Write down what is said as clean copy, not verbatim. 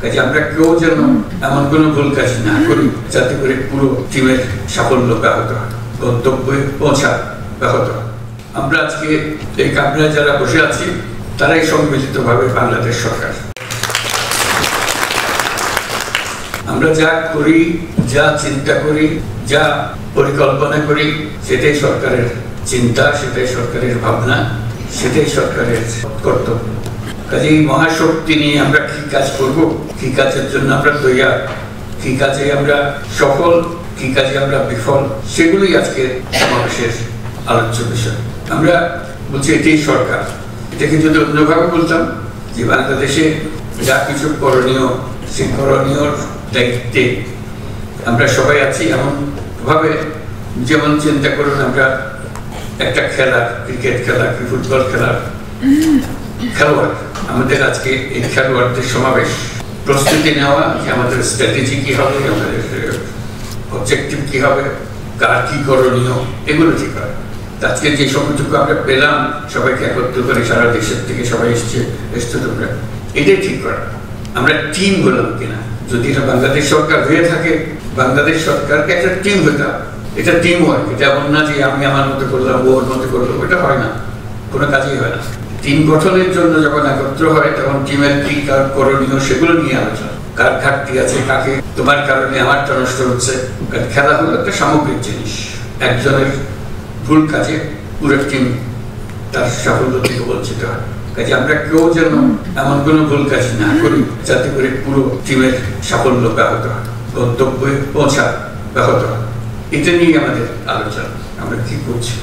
কাজে আমরা কেউ যেন এমন কোনো ভুল কাজ না করি যাতে করে পুরো টিমের সাফল্য ব্যাহত হয়, গন্তব্যে পৌঁছা ব্যাহত হয়। আমরা আজকে এই কামরায় যারা বসে আছি তারাই সম্মিলিতভাবে বাংলাদেশ সরকার। আমরা যা করি, যা চিন্তা করি, যা পরিকল্পনা করি, সেটাই সরকারের চিন্তা, সেটাই সরকারের ভাবনা, সেটাই সরকারের কর্তব্য। কাজে এই মহাশক্তি নিয়ে আমরা কি কাজ করব, কি কাজের জন্য আমরা তৈরি, কি কাজে আমরা সফল, কি কাজে আমরা বিফল, সেগুলোই আজকে সমাবেশের আলোচ্য বিষয়। আমরা বলছি এটাই সরকার। এটাকে যদি অন্যভাবে বলতাম যে বাংলাদেশে যা কিছু করণীয়, সেই করণীয় দায়িত্বে আমরা সবাই আছি। এমন ভাবে যেমন চিন্তা করুন, আমরা একটা খেলা, ক্রিকেট খেলা কি ফুটবল খেলার খেলোয়াড়, আমাদের আজকে এই খেলোয়াড়দের সমাবেশ, প্রস্তুতি নেওয়া যে আমাদের স্ট্র্যাটেজি কি হবে, আমাদের অবজেক্টিভ কি হবে, কার কি করণীয়, এগুলো ঠিক হয়। আজকে যে সময়টুকু আমরা পেলাম সবাইকে একত্র করে, সারা দেশের থেকে সবাই এসছে তোমরা, এটাই ঠিক করা। আমরা টিম হলাম কিনা, যদি এটা বাংলাদেশ সরকার হয়ে থাকে, বাংলাদেশ সরকারকে একটা টিম হতে হবে। এটা টিম ওয়ার্ক, এটা এমন না যে আমি আমার মতো করলাম, ওর মতো করলাম, এটা হয় না, কোনো কাজই হয় না। টিম গঠনের জন্য যখন একত্র হয় তখন টিমের কি কার করণীয় সেগুলো নিয়ে আলোচনা, কার ঘাটতি আছে, কাকে তোমার কারণে আমারটা নষ্ট হচ্ছে। খেলা হলো একটা সামগ্রিক জিনিস, একজনের ভুল কাজে পুরো টিম তার সাফল্য থেকে বঞ্চিত হয়। কাজে আমরা কেউ যেন এমন কোনো ভুল কাজ না করি যাতে করে পুরো টিমের সাফল্য ব্যাহত হয়, গন্তব্যে পৌঁছা ব্যাহত হয়। এটা নিয়ে আমাদের আলোচনা, আমরা কি করছি।